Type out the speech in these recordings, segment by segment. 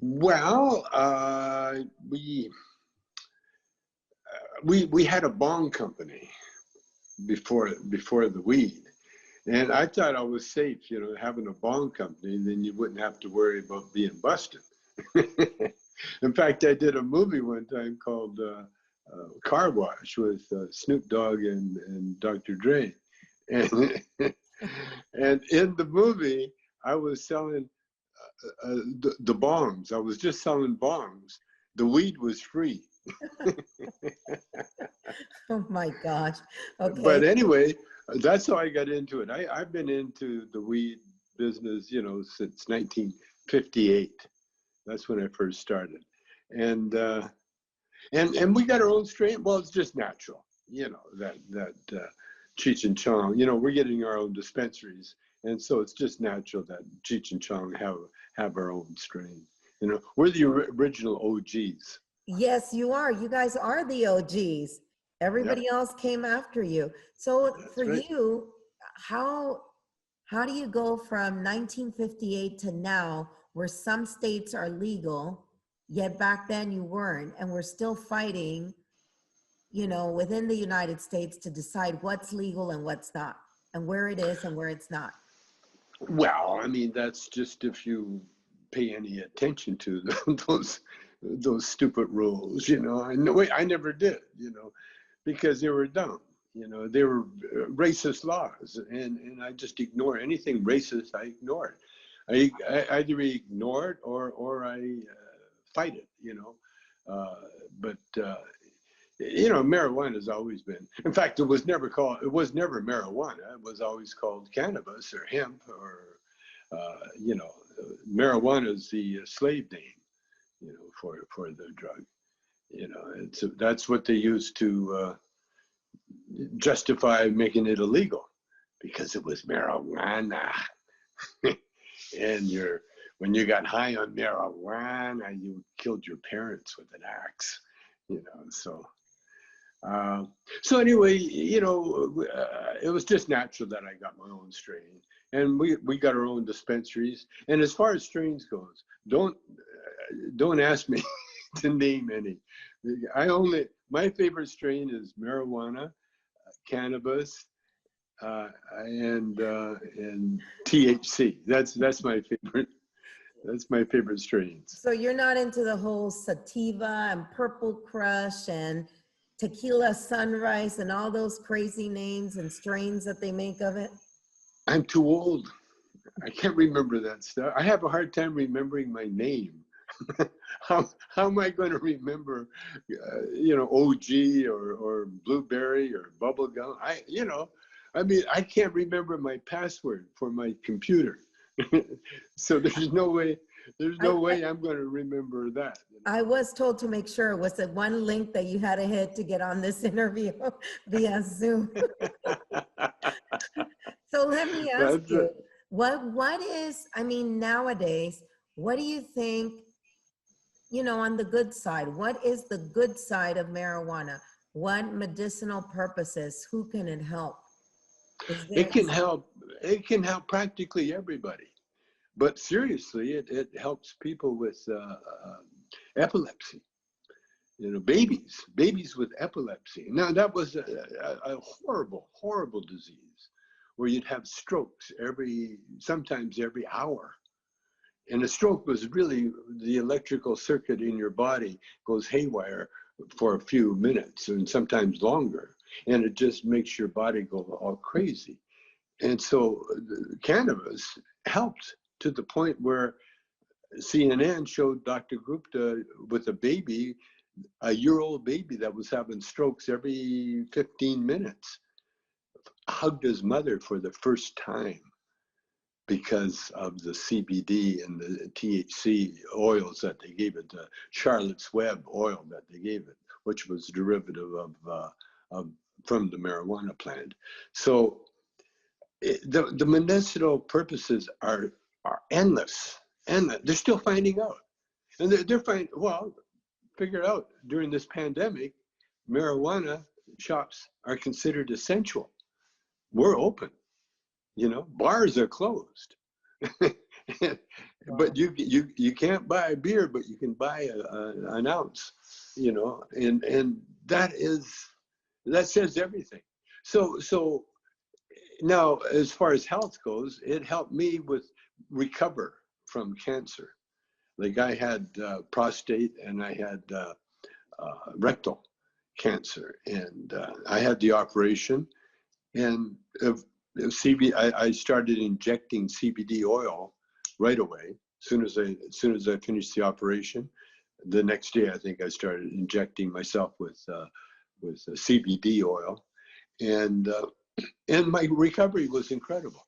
Well, we had a bong company before the weed, and I thought I was safe, you know, having a bong company. Then you wouldn't have to worry about being busted. In fact, I did a movie one time called Car Wash with Snoop Dogg and Dr. Dre, and and in the movie I was selling the bongs. I was just selling bongs. The weed was free. Oh my gosh. Okay. But anyway, that's how I got into it. I've been into the weed business, you know, since 1958. That's when I first started. And and we got our own strain. Well, it's just natural, you know, that Cheech and Chong, you know, we're getting our own dispensaries. And so it's just natural that Cheech and Chong have our own strain. You know, we're the original OGs. Yes, you are. You guys are the OGs. Yeah, Everybody else came after you. So for that's right. you, how how do you go from 1958 to now, where some states are legal, yet back then you weren't, and we're still fighting, you know, within the United States to decide what's legal and what's not, and where it is and where it's not. Well, I mean, that's just if you pay any attention to those stupid rules, you know. I know I never did, you know, because they were dumb. You know, they were racist laws, and I just ignore anything racist. I ignore it. I either ignore it or I fight it. You know, but you know, marijuana has always been. In fact, it was never called. It was never marijuana. It was always called cannabis or hemp or you know, marijuana is the slave name. You know, for the drug. You know, that's what they used to justify making it illegal, because it was marijuana. And when you got high on marijuana, you killed your parents with an axe. You know, so anyway, you know, it was just natural that I got my own strain, and we got our own dispensaries. And as far as strains goes, don't ask me to name any. My favorite strain is marijuana, cannabis, and THC. That's my favorite. That's my favorite strains. So you're not into the whole sativa and purple crush and tequila sunrise and all those crazy names and strains that they make of it? I'm too old. I can't remember that stuff. I have a hard time remembering my name. how am I going to remember, you know, OG or blueberry or bubblegum? You know, I mean, I can't remember my password for my computer. So there's no way I'm going to remember that. You know? I was told to make sure it was the one link that you had to hit to get on this interview via Zoom. So let me ask you, what is, I mean, nowadays, what do you think, you know, on the good side, what is the good side of marijuana? What medicinal purposes? Who can it help? It can help. It can help practically everybody. But seriously, it helps people with epilepsy. You know, babies with epilepsy. Now that was a horrible disease, where you'd have strokes sometimes every hour. And a stroke was really the electrical circuit in your body goes haywire for a few minutes and sometimes longer. And it just makes your body go all crazy. And so cannabis helped to the point where CNN showed Dr. Gupta with a year-old baby that was having strokes every 15 minutes, hugged his mother for the first time because of the CBD and the THC oils that they gave it, the Charlotte's Web oil that they gave it, which was derivative from the marijuana plant. So the medicinal purposes are endless, and they're still finding out. And figured out during this pandemic, marijuana shops are considered essential. We're open. You know, bars are closed. But you can't buy a beer, but you can buy an ounce, you know, and that says everything. So now, as far as health goes, it helped me recover from cancer. Like I had prostate and I had rectal cancer, and I had the operation, and I started injecting CBD oil right away. As soon as I finished the operation, the next day I think I started injecting myself with CBD oil, and my recovery was incredible.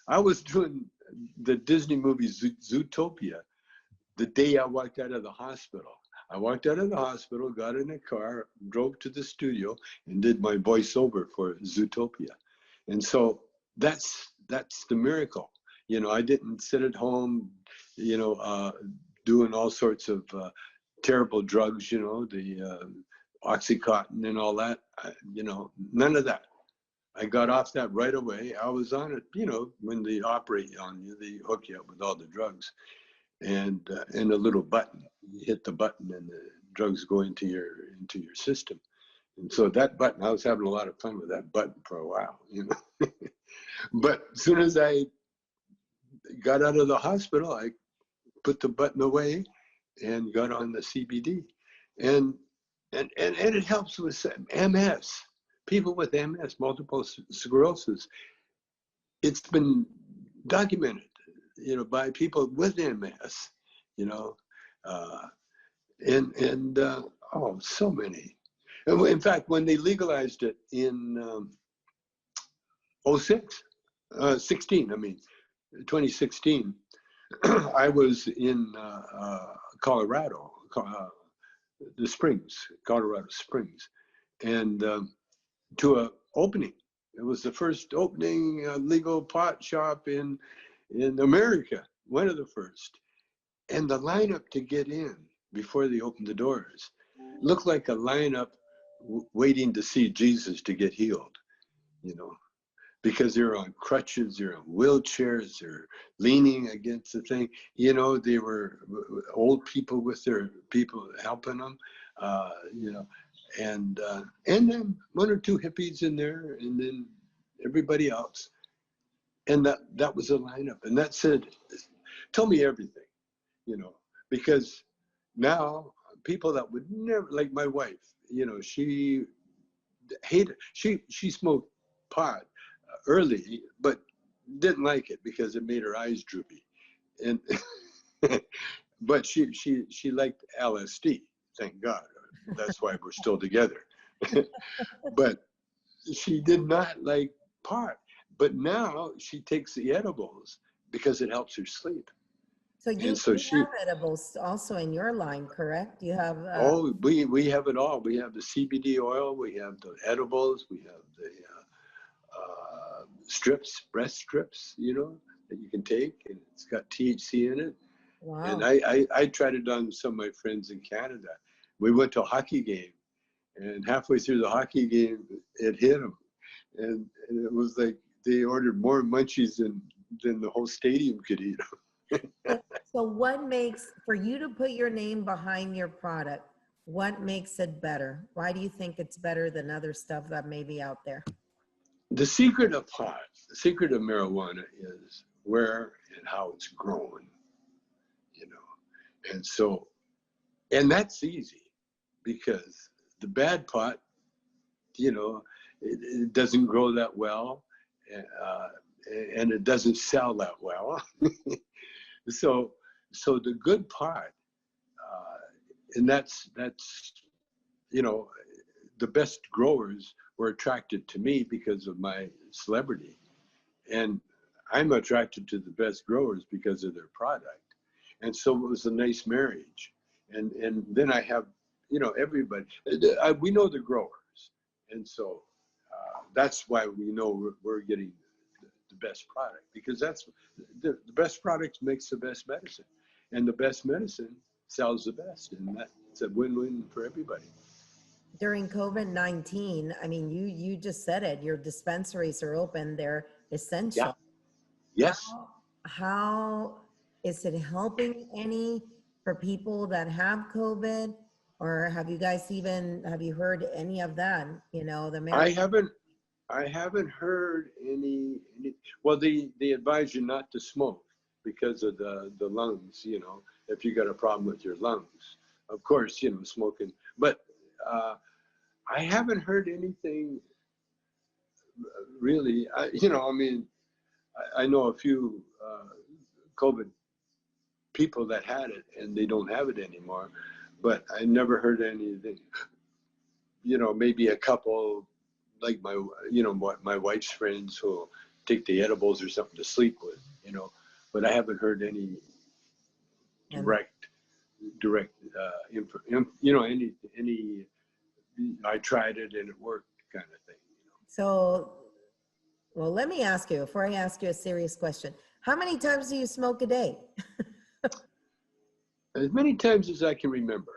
I was doing the Disney movie Zootopia the day I walked out of the hospital. I walked out of the hospital, got in a car, drove to the studio, and did my voiceover for Zootopia. And so that's the miracle. You know, I didn't sit at home, you know, doing all sorts of terrible drugs, you know, the Oxycontin and all that. You know, none of that. I got off that right away. I was on it, you know, when they operate on you, they hook you up with all the drugs, and a little button. You hit the button, and the drugs go into your system. And so that button, I was having a lot of fun with that button for a while, you know. But as soon as I got out of the hospital, I put the button away and got on the CBD, and it helps with MS. People with MS, multiple sclerosis. It's been documented, you know, by people with MS, you know, oh, so many. And in fact, when they legalized it in 16, I mean, 2016, I was in Colorado, the Springs, Colorado Springs, and to a opening. It was the first opening legal pot shop in America, one of the first. And the lineup to get in before they opened the doors looked like a lineup waiting to see Jesus to get healed, you know, because they're on crutches, they're on wheelchairs, they're leaning against the thing. You know, they were old people with their people helping them, you know, and then one or two hippies in there, and then everybody else. And that was a lineup. And that said, tell me everything, you know, because now people that would never, like my wife, you know, she hated, she smoked pot early, but didn't like it because it made her eyes droopy. And but she liked LSD, thank God. That's why we're still together. But she did not like pot. But now she takes the edibles because it helps her sleep. So you have edibles also in your line, correct? You have oh, we have it all. We have the CBD oil, we have the edibles, we have the strips, breast strips, you know, that you can take, and it's got THC in it. wow. And I tried it on some of my friends in Canada. We went to a hockey game, and halfway through the hockey game, it hit them, and it was like they ordered more munchies than the whole stadium could eat. So what makes, for you to put your name behind your product, what makes it better? Why do you think it's better than other stuff that may be out there? The secret of pot, the secret of marijuana is where and how it's grown, you know. And so, and that's easy because the bad pot, you know, it doesn't grow that well, and it doesn't sell that well. So the good pot, and that's you know, the best growers were attracted to me because of my celebrity, and I'm attracted to the best growers because of their product. And so it was a nice marriage. And then I have, you know, everybody. We know the growers, and so that's why we know we're getting the best product, because that's the best product makes the best medicine, and the best medicine sells the best, and that's a win-win for everybody. During COVID-19, I mean, you just said it, your dispensaries are open, they're essential. Yeah. Yes. How Is it helping any for people that have COVID? Or have you guys have you heard any of that? You know, the I marijuana. haven't, I haven't heard any, well, they advise you not to smoke because of the lungs, you know, if you got a problem with your lungs. Of course, you know, smoking, but I haven't heard anything really, you know, I mean, I know a few COVID people that had it and they don't have it anymore, but I never heard anything, you know, maybe a couple, like my, you know, my wife's friends who take the edibles or something to sleep with, you know, but I haven't heard any And direct, you know, any, I tried it and it worked kind of thing, you know. so, well, let me ask you, before I ask you a serious question, how many times do you smoke a day? As many times as I can remember.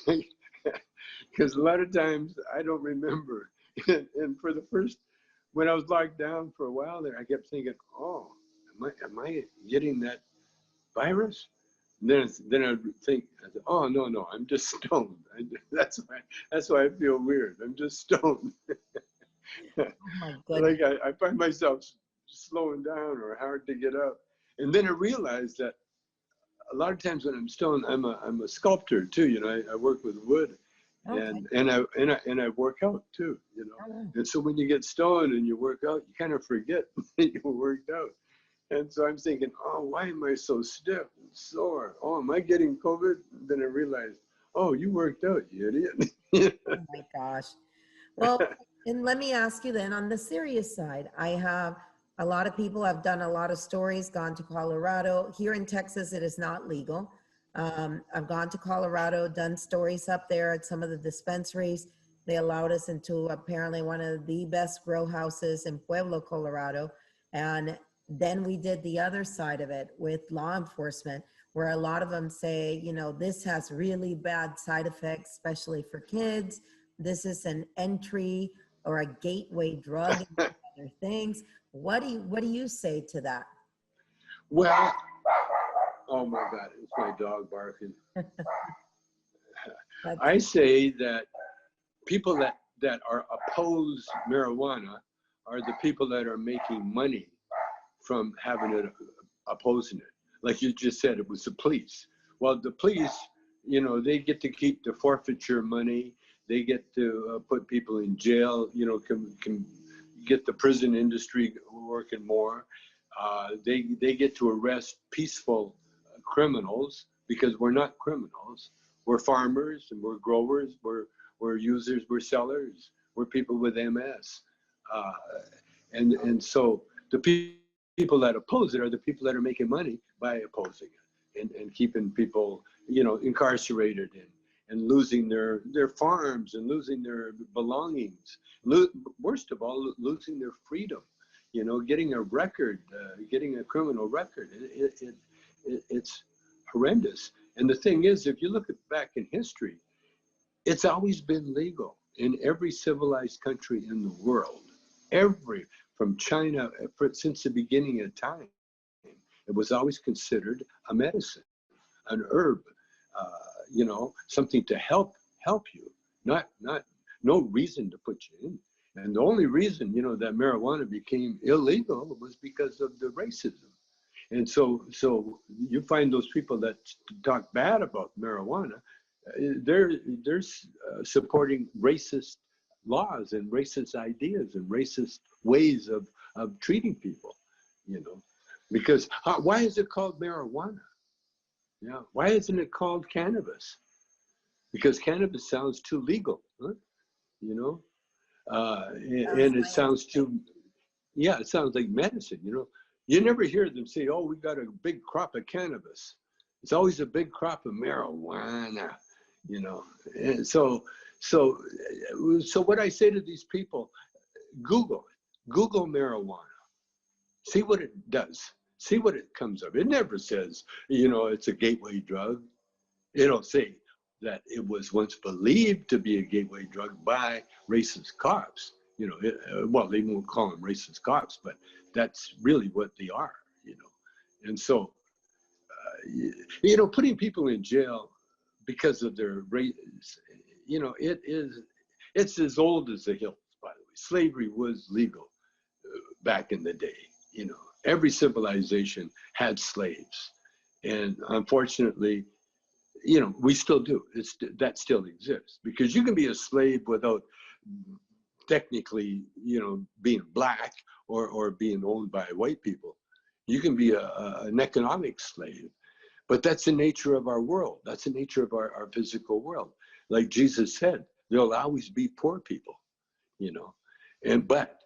Because a lot of times I don't remember. And for the first, when I was locked down for a while there, I kept thinking, oh, am I getting that virus? And then I'd think, oh, no, I'm just stoned. That's why I feel weird. I'm just stoned. Oh my goodness. Like I find myself slowing down or hard to get up. And then I realized that a lot of times when I'm stoned, I'm a sculptor too. You know, I work with wood, Okay. and I work out too. You know, Oh, and so when you get stoned and you work out, you kind of forget that you worked out. And so I'm thinking, oh, why am I so stiff and sore? Oh, am I getting COVID? And then I realized, oh, you worked out, you idiot. oh my gosh. Well, and let me ask you then, on the serious side, I have a lot of people have done a lot of stories, gone to Colorado. Here in Texas, it is not legal. I've gone to Colorado, done stories up there at some of the dispensaries. They allowed us into apparently one of the best grow houses in Pueblo, Colorado. And then we did the other side of it with law enforcement, where a lot of them say, you know, this has really bad side effects, especially for kids. This is an entry or a gateway drug and other things. What do you say to that? Well, oh my God, it's my dog barking. That's, I say that people that are opposed marijuana are the people that are making money from having it, opposing it. Like you just said, it was the police. Well, the police, you know, they get to keep the forfeiture money. They get to put people in jail, you know, can get the prison industry working more. They get to arrest peaceful criminals because we're not criminals. We're farmers and we're growers. We're users. We're sellers. We're people with MS. Uh, and so the people that oppose it are the people that are making money by opposing it and keeping people, you know, incarcerated and losing their farms and losing their belongings. Worst of all, losing their freedom. You know, getting a record, getting a criminal record. It's horrendous. And the thing is, if you look back in history, it's always been legal in every civilized country in the world. From China, since the beginning of time, it was always considered a medicine, an herb, you know, something to help you, not no reason to put you in. And the only reason, you know, that marijuana became illegal was because of the racism. And so you find those people that talk bad about marijuana, they're supporting racist laws and racist ideas and racist ways of treating people, you know, because why is it called marijuana? Yeah, why isn't it called cannabis? Because cannabis sounds too legal, huh? You know, sounds and it sounds scientific. too, yeah, it sounds like medicine, you know. You never hear them say, oh, we got a big crop of cannabis. It's always a big crop of marijuana, you know. And so what I say to these people, Google it. Google marijuana. See what it does. See what it comes up. It never says, you know, it's a gateway drug. It'll say that it was once believed to be a gateway drug by racist cops. You know, well, they won't call them racist cops, but that's really what they are, you know. And so putting people in jail because of their race, it's as old as the hills, by the way. Slavery was legal back in the day. Every civilization had slaves. And unfortunately, we still do. That still exists, because you can be a slave without technically, being black or being owned by white people. You can be an economic slave, but that's the nature of our world. That's the nature of our physical world. Like Jesus said, there'll always be poor people, but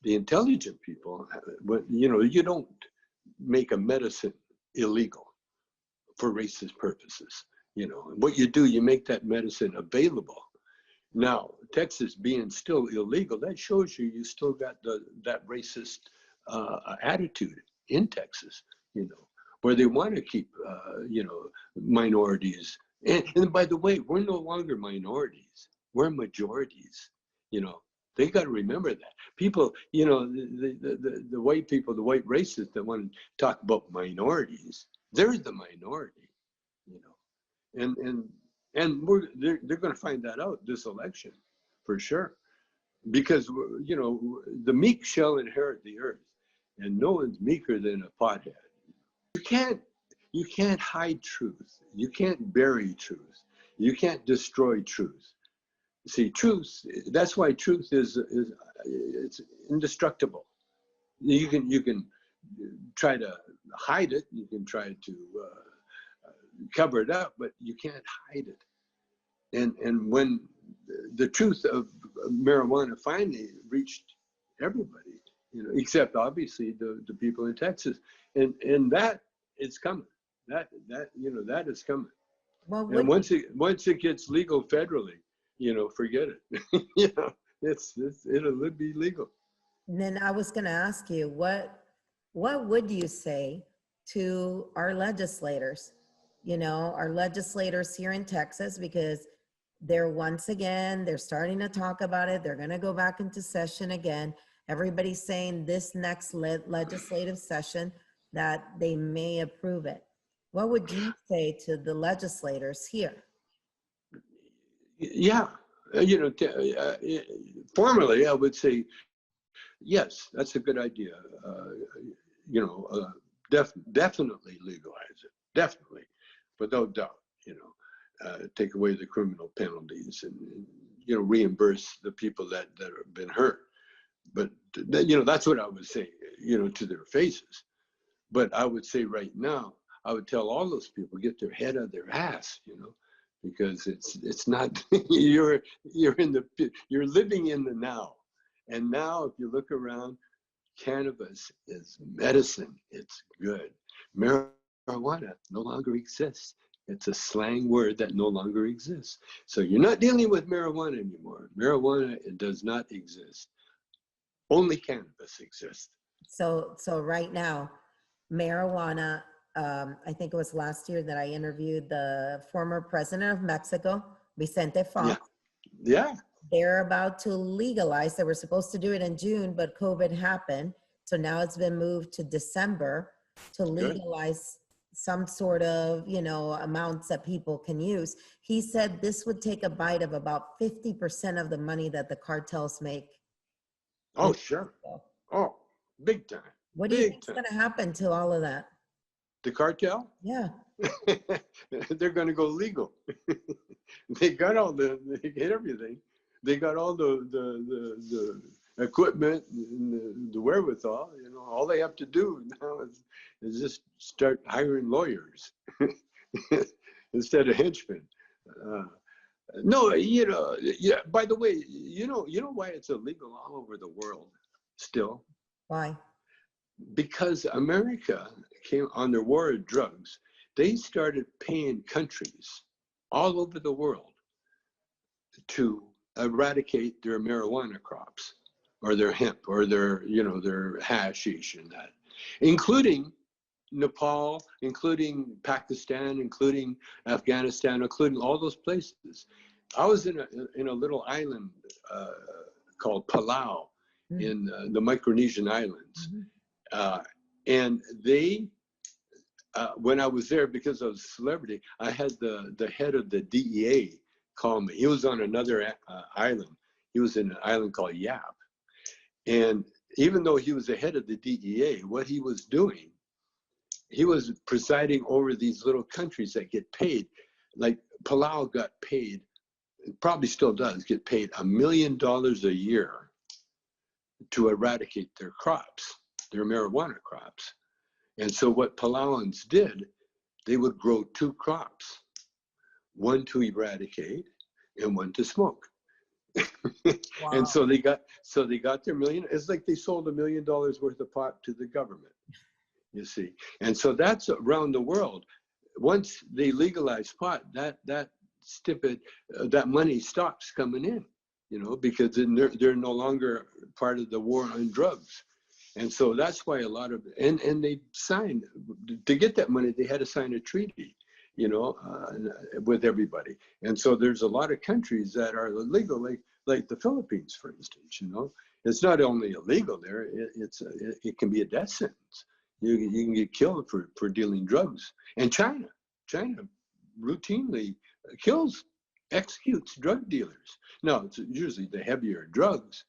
the intelligent people, you don't make a medicine illegal for racist purposes. What you do, you make that medicine available. Now, Texas being still illegal, that shows you still got that racist attitude in Texas, where they want to keep, minorities. And by the way, we're no longer minorities. We're majorities, They got to remember that. People, the white people, the white racists that want to talk about minorities, they're the minority, and they're going to find that out this election, for sure, because the meek shall inherit the earth, and no one's meeker than a pothead. You can't hide truth. You can't bury truth. You can't destroy truth. See, truth. That's why truth is it's indestructible. You can try to hide it. You can try to cover it up, but you can't hide it. And when the truth of marijuana finally reached everybody, except obviously the people in Texas, and that is coming. That is coming. Well, And once it gets legal federally, forget it. It'll be legal. and then I was going to ask you, what would you say to our legislators? Our legislators here in Texas, because they're starting to talk about it. They're going to go back into session again. Everybody's saying this next legislative session that they may approve it. What would you say to the legislators here? Yeah, formally, I would say, yes, that's a good idea. Definitely legalize it. Definitely, without doubt. Take away the criminal penalties and reimburse the people that have been hurt. But that's what I would say, to their faces. But I would say right now, I would tell all those people, get their head out of their ass, because it's not you're living in the now. And now if you look around, cannabis is medicine. It's good. Marijuana no longer exists. It's a slang word that no longer exists. So you're not dealing with marijuana anymore. Marijuana, it does not exist. Only cannabis exists. So right now, marijuana, I think it was last year that I interviewed the former president of Mexico, Vicente Fox. Yeah. They're about to legalize. They were supposed to do it in June, but COVID happened. So now it's been moved to December to legalize some sort of, amounts that people can use. He said this would take a bite of about 50% of the money that the cartels make. Oh, sure. Oh, big time. What do you think is going to happen to all of that? The cartel? Yeah. They're going to go legal. They got they get everything. They got all the equipment and the wherewithal. All they have to do now is just start hiring lawyers instead of henchmen. No, yeah. By the way, you know why it's illegal all over the world still? Why? Because America came on their war of drugs. They started paying countries all over the world to eradicate their marijuana crops or their hemp or their hashish and that, including Nepal, including Pakistan, including Afghanistan, including all those places. I was in a little island called Palau in the Micronesian Islands, and they when I was there, because I was a celebrity, I had the head of the DEA call me. He was on another island. He was in an island called Yap. And even though he was the head of the DEA, what he was doing, he was presiding over these little countries that get paid. Like Palau got paid, probably still does, get paid $1 million a year to eradicate their crops, their marijuana crops. And so what Palauans did, they would grow 2 crops, one to eradicate and one to smoke. Wow. And so they got their million. It's like they sold $1 million worth of pot to the government, you see. And so that's around the world. Once they legalize pot, that money stops coming in, you know, because then they're no longer part of the war on drugs. And so that's why a lot of, and they signed, to get that money, they had to sign a treaty, you know, with everybody. And so there's a lot of countries that are illegal, like the Philippines, for instance, you know. It's not only illegal there, it can be a death sentence. You can get killed for dealing drugs. And China routinely executes drug dealers. Now, it's usually the heavier drugs,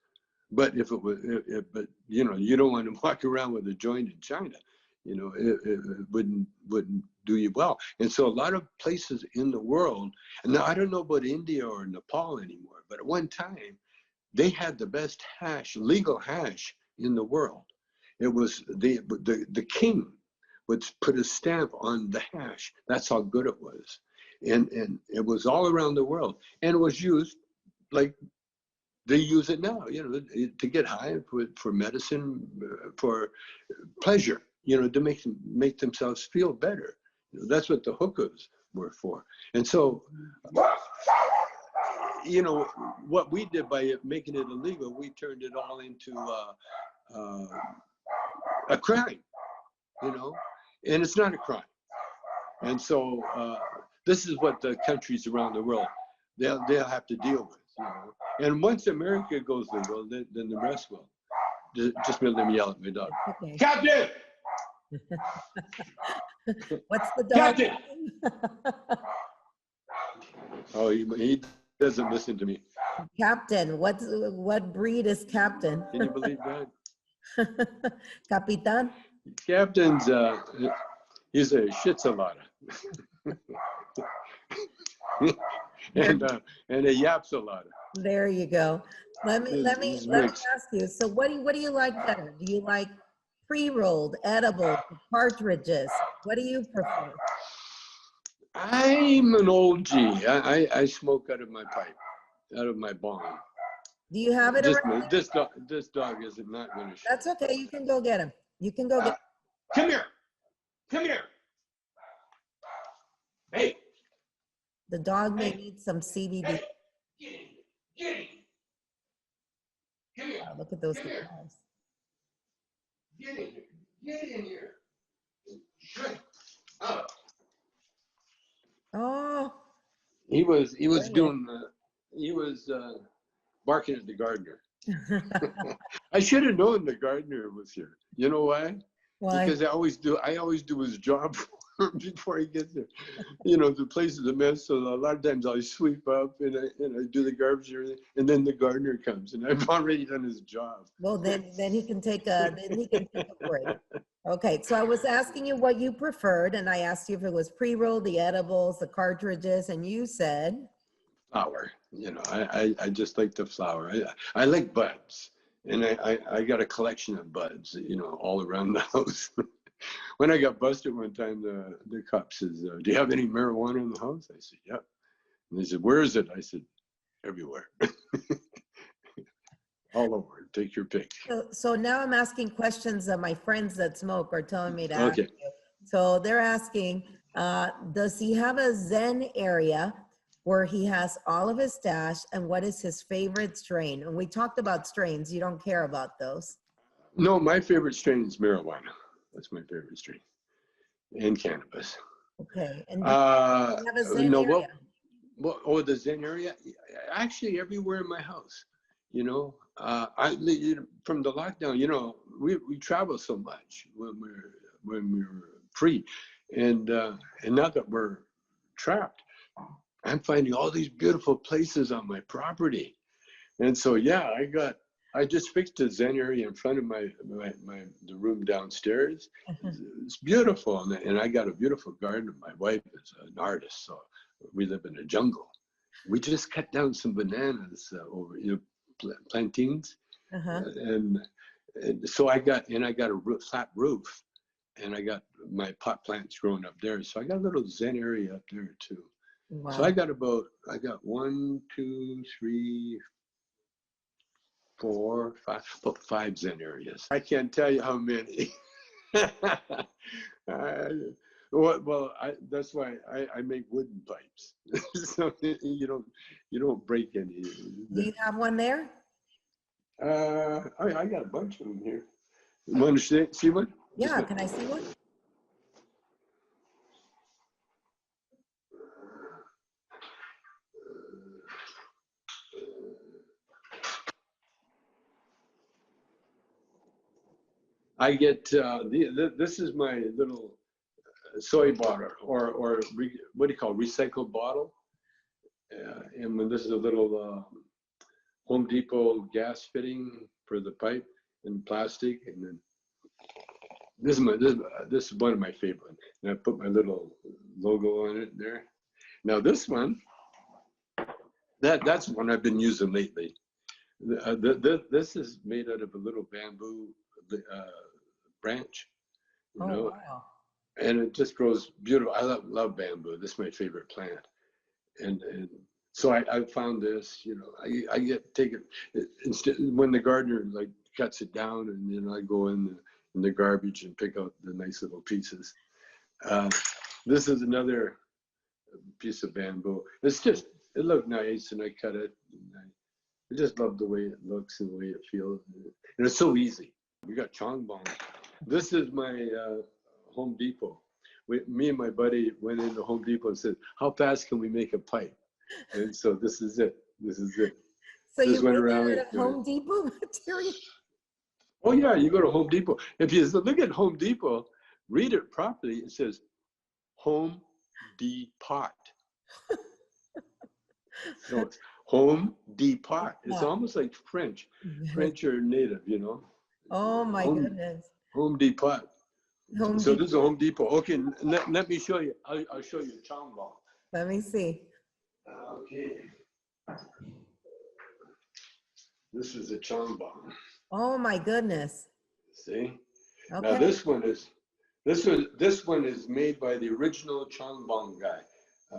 but but you know, you don't want to walk around with a joint in China. You know, it wouldn't do you well. And so a lot of places in the world, and now I don't know about India or Nepal anymore, but at one time, they had the best legal hash in the world. It was the king would put a stamp on the hash. That's how good it was. And it was all around the world. And it was used like they use it now, you know, to get high, for medicine, for pleasure, you know, to make themselves feel better. You know, that's what the hookahs were for. And so, you know, what we did by making it illegal, we turned it all into a crime, you know, and it's not a crime. And so this is what the countries around the world, they'll have to deal with, you know. And once America goes legal, then the rest will. Just let me yell at my dog. Okay. Captain! What's the dog? Captain! Oh, he doesn't listen to me. Captain, what breed is Captain? Can you believe that? Capitan? Captain's, he's a shitsalada. and a yapsalada. There you go. Let me ask you. So what do you like better? Do you like pre-rolled, edible, cartridges? What do you prefer? I'm an old G. I smoke out of my pipe, out of my bong. Do you have it around? This dog is not going to. That's okay. You can go get him. You can go get him. Come here. Come here. Hey. The dog may need some CBD. Hey. Get him. Come here. Wow, look at those guys. Get in here. Get in here. Shut up. Oh. He was barking at the gardener. I should have known the gardener was here. You know why? Why? Because I always do his job for him before he gets there. You know, the place is a mess, so a lot of times I sweep up and I do the garbage and everything, and then the gardener comes and I've already done his job. Well, then he can take a break. Okay, so I was asking you what you preferred, and I asked you if it was pre-rolled, the edibles, the cartridges, and you said flower. You know, I just like the flower. I like buds, and I got a collection of buds, you know, all around the house. When I got busted one time, the cop says, "Do you have any marijuana in the house?" I said, "Yep." And they said, "Where is it?" I said, "Everywhere." All over. Take your pick. So now I'm asking questions that my friends that smoke are telling me to ask you. So they're asking, does he have a Zen area where he has all of his stash, and what is his favorite strain? And we talked about strains. You don't care about those. No, my favorite strain is marijuana. That's my favorite strain. And cannabis. Okay. And do you have a Zen area? Well, the Zen area? Actually, everywhere in my house. You know, from the lockdown, you know, we travel so much when we're free. And now that we're trapped, I'm finding all these beautiful places on my property. And so, yeah, I just fixed a Zen area in front of the room downstairs. It's beautiful. And I got a beautiful garden. My wife is an artist, so we live in a jungle. We just cut down some bananas over, plantains. And so I got a flat roof, and I got my pot plants growing up there. So I got a little Zen area up there too. Wow. So I got 1, 2, 3, 4, 5, about 5 Zen areas. I can't tell you how many. That's why I make wooden pipes. So you don't break any. Do you have one there? I got a bunch of them here. You want to see one? Yeah, can I see one? I get this is my little soy bottle, or what do you call it, recycled bottle, and when this is a little Home Depot gas fitting for the pipe in plastic, and then this is one of my favorite, and I put my little logo on it there. Now this one, that's one I've been using lately. This is made out of a little bamboo branch, Wow. And it just grows beautiful. I love bamboo. This is my favorite plant, and so I found this. I take it instead when the gardener like cuts it down, and I go in the garbage and pick out the nice little pieces. This is another piece of bamboo. It looked nice, and I cut it. And I just love the way it looks and the way it feels, and it's so easy. We got Chong. This is my Home Depot. Me and my buddy went into Home Depot and said, "How fast can we make a pipe?" And so this is it. So just you went around at Home Depot material? Oh yeah, you go to Home Depot. If you look at Home Depot, read it properly. It says Home Depot. So it's Home Depot. It's almost like French or native, Oh my goodness. Home Depot. So this is a Home Depot. Okay, let me show you. I'll show you a Chong ball. Let me see. Okay. This is a Chong ball. Oh my goodness. See? Okay. Now this one is made by the original Chong bong guy,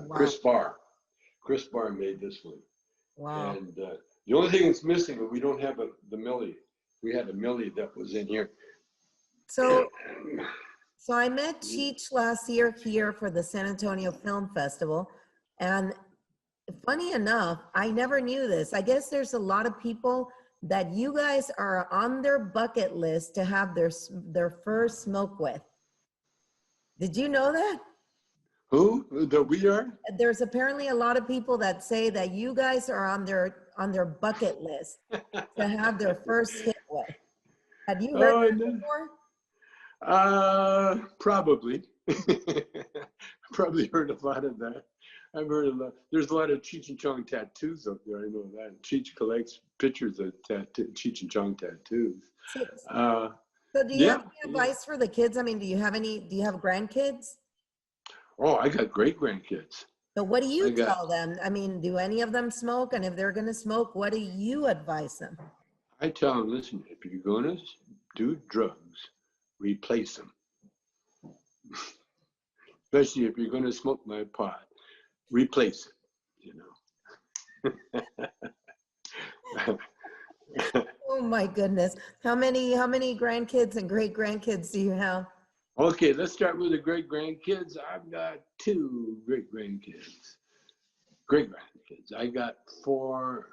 Chris Barr. Chris Barr made this one. Wow. And the only thing that's missing, we don't have the millie. We had a millie that was in here. So I met Cheech last year here for the San Antonio Film Festival, and funny enough, I never knew this. I guess there's a lot of people that you guys are on their bucket list to have their first smoke with. Did you know that? Who? That we are? There's apparently a lot of people that say that you guys are on their bucket list to have their first hit with. Have you heard that before? Probably. Probably heard a lot of that. I've heard a lot. There's a lot of Cheech and Chong tattoos up there. I know that. Cheech collects pictures of Cheech and Chong tattoos. So do you have any advice for the kids? I mean, do you have grandkids? Oh, I got great grandkids. So what do you tell them? I mean, do any of them smoke? And if they're going to smoke, what do you advise them? I tell them, listen, if you're going to do drugs, replace them. Especially if you're going to smoke my pot, replace it, Oh my goodness. How many grandkids and great grandkids do you have? Okay, let's start with the great grandkids. I've got 2 great grandkids. Great grandkids. I got four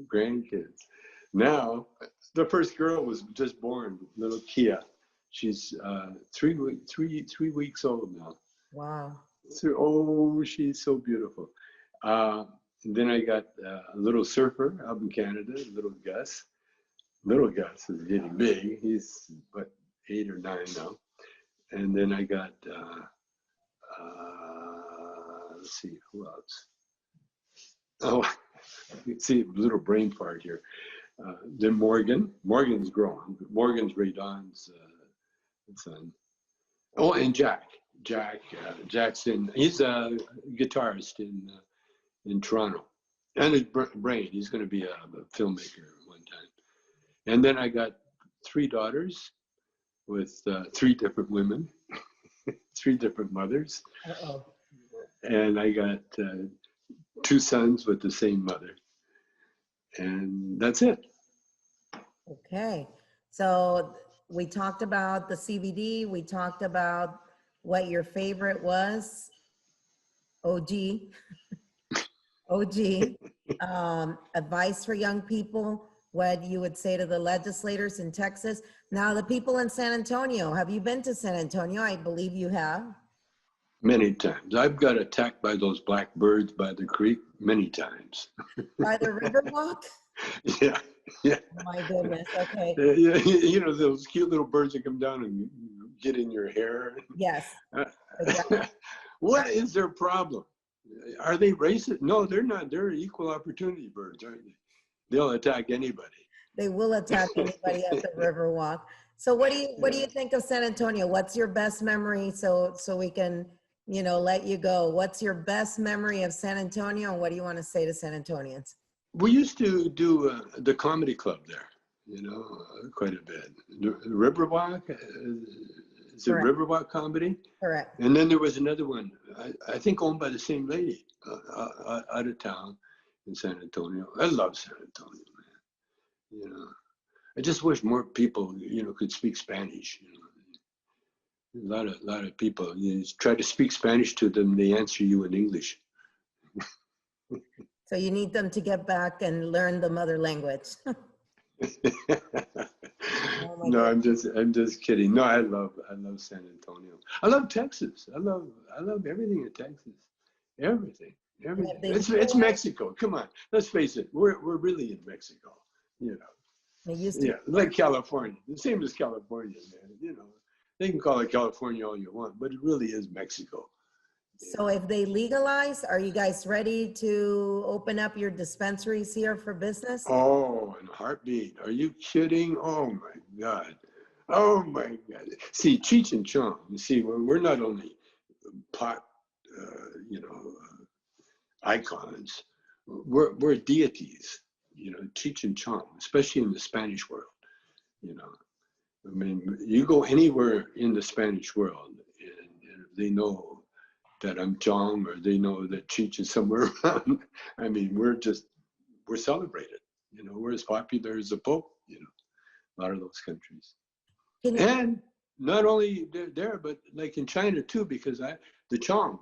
grandkids. Now, the first girl was just born, little Kia. She's 3 weeks old now. Wow. So, she's so beautiful. And then I got a little surfer up in Canada, little Gus. Little Gus is getting big. He's 8 or 9 now. And then I got, let's see, who else? Oh, you see, a little brain fart here. Then Morgan's grown. Morgan's Ray Don's son. Oh, and Jackson. He's a guitarist in Toronto. And his brain, he's going to be a filmmaker one time. And then I got 3 daughters with 3 different women, 3 different mothers. Uh-oh. And I got 2 sons with the same mother. And that's it. Okay. So we talked about the CBD. We talked about what your favorite was. OG. OG. Advice for young people, what you would say to the legislators in Texas. Now, the people in San Antonio, have you been to San Antonio? I believe you have. Many times. I've got attacked by those black birds by the creek many times. By the Riverwalk? Yeah, yeah. Oh my goodness, okay. Yeah, you know, those cute little birds that come down and get in your hair. Yes. Exactly. What is their problem? Are they racist? No, they're not. They're equal opportunity birds, aren't they? They'll attack anybody. They will attack anybody at the Riverwalk. So what do you think of San Antonio? What's your best memory so we can, you know, let you go? What's your best memory of San Antonio, and what do you want to say to San Antonians? We used to do the comedy club there, you know, quite a bit. The Riverwalk, is it Correct. Riverwalk Comedy? Correct. And then there was another one, I think owned by the same lady out of town in San Antonio. I love San Antonio, man. You know, I just wish more people, you know, could speak Spanish. You know, a lot of people, you try to speak Spanish to them, they answer you in English. So you need them to get back and learn the mother language. Oh No, I'm just kidding. No, I love San Antonio. I love Texas. I love everything in Texas. Everything. It's Mexico. Come on, let's face it. We're really in Mexico. You know. Yeah, like California. The same as California, man. You know, they can call it California all you want, but it really is Mexico. So if they legalize, are you guys ready to open up your dispensaries here for business? Oh, in a heartbeat. Are you kidding? Oh my God. Oh my God. See, Cheech and Chong, you see, we're not only pot, you know, icons, we're deities, you know, Cheech and Chong, especially in the Spanish world, you know. I mean, you go anywhere in the Spanish world and they know that I'm Chong, or they know that Cheech is somewhere around. I mean, we're celebrated. You know, we're as popular as the Pope, you know, a lot of those countries. And not only there, but like in China too, because the Chong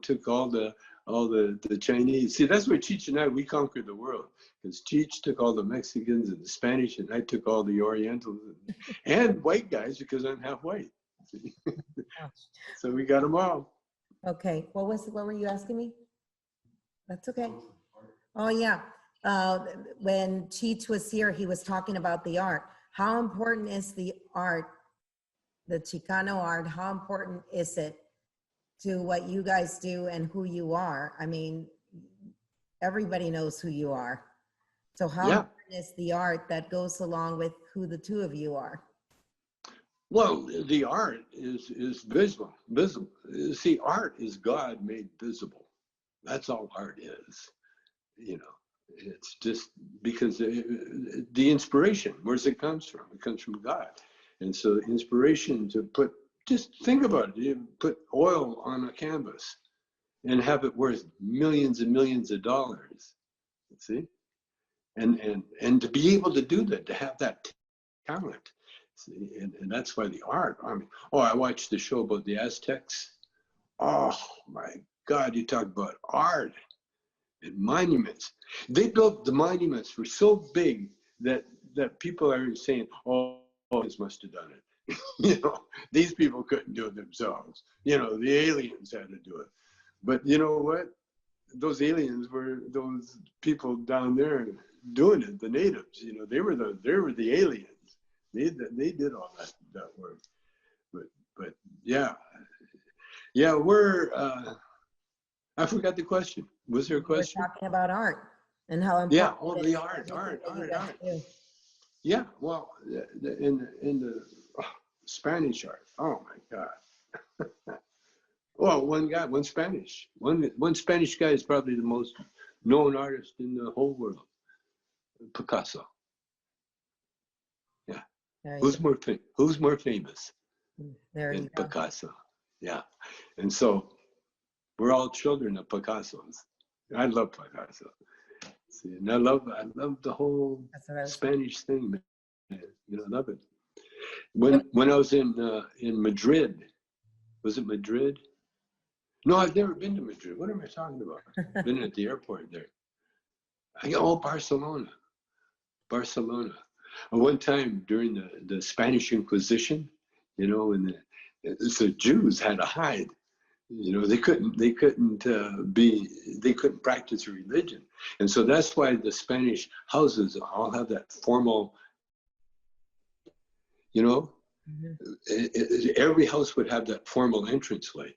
took all the Chinese. See, that's where Cheech and we conquered the world, because Cheech took all the Mexicans and the Spanish, and I took all the Orientals and white guys, because I'm half white. So we got them all. Okay, what were you asking me? That's okay. Oh yeah, when Cheech was here, he was talking about the art. How important is the art, the Chicano art? How important is it to what you guys do and who you are? I mean, everybody knows who you are. So how important is the art that goes along with who the two of you are? Well, the art is visible. See, art is God made visible. That's all art is. You know, it's just because the inspiration, where's it comes from? It comes from God. And so the inspiration to just think about it. You put oil on a canvas and have it worth millions and millions of dollars. See? And to be able to do that, to have that talent. See, and that's why the art, I mean, I watched the show about the Aztecs. Oh my God, you talk about art and monuments. They built the monuments were so big that people are saying, oh, this must have done it. You know, these people couldn't do it themselves. You know, the aliens had to do it. But you know what? Those aliens were those people down there doing it, the natives. You know, they were the aliens. They did all that work. But But yeah, yeah, we're, I forgot the question. Was there a We're question? talking about art and how Yeah, important oh, it the is for art, everything that you guys art. do. Yeah, well, in the Spanish art, oh my God. Well, one Spanish. One Spanish guy is probably the most known artist in the whole world, Picasso. Yeah. There you Who's more famous go. There than you go. Picasso? Yeah. And so we're all children of Picassos. I love Picasso. See, and I love the whole That's what I was Spanish thing, man. You know, I love it. When I was in Madrid, was it Madrid? No, I've never been to Madrid. What am I talking about? Been at the airport there. Barcelona. Barcelona. One time during the Spanish Inquisition, you know, and the Jews had to hide. You know, they couldn't practice religion, and so that's why the Spanish houses all have that formal. You know, every house would have that formal entranceway.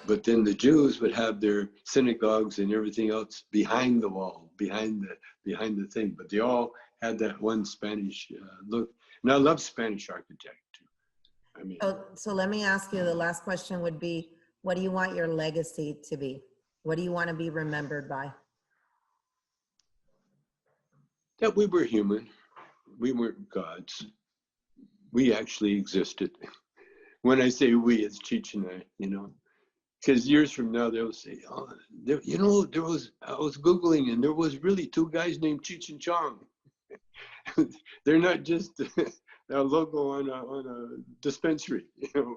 But then the Jews would have their synagogues and everything else behind the wall, behind the thing. But they all had that one Spanish look. And I love Spanish architecture too. I mean, So let me ask you, the last question would be, what do you want your legacy to be? What do you want to be remembered by? that we were human. We weren't gods. We actually existed. When I say we, it's Cheech and I, you know. Because years from now, they'll say, oh, you know, I was Googling and there was really two guys named Cheech and Chong. They're not just a logo on a dispensary, you know,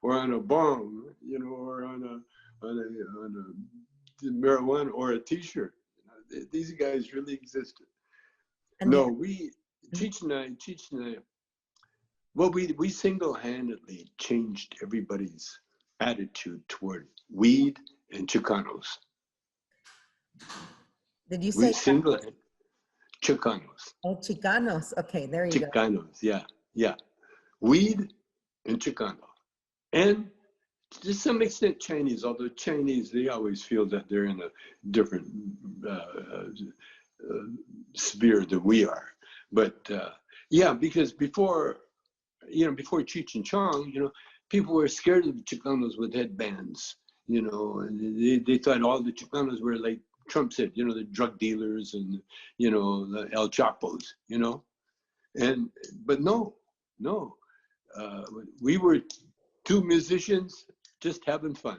or on a bong, you know, or on a marijuana or a T-shirt. These guys really existed. And No, Cheech and I, well, we single-handedly changed everybody's attitude toward weed and Chicanos. did you We say Chicanos. oh, Chicanos? Okay, there you go. Chicanos, yeah. Weed and Chicano. And to some extent Chinese, although Chinese, they always feel that they're in a different sphere than we are. But yeah, because before Cheech and Chong, you know, people were scared of the Chicanos with headbands, you know, and they thought all the Chicanos were like Trump said, you know, the drug dealers and, you know, the El Chapos, you know. But no, we were two musicians just having fun.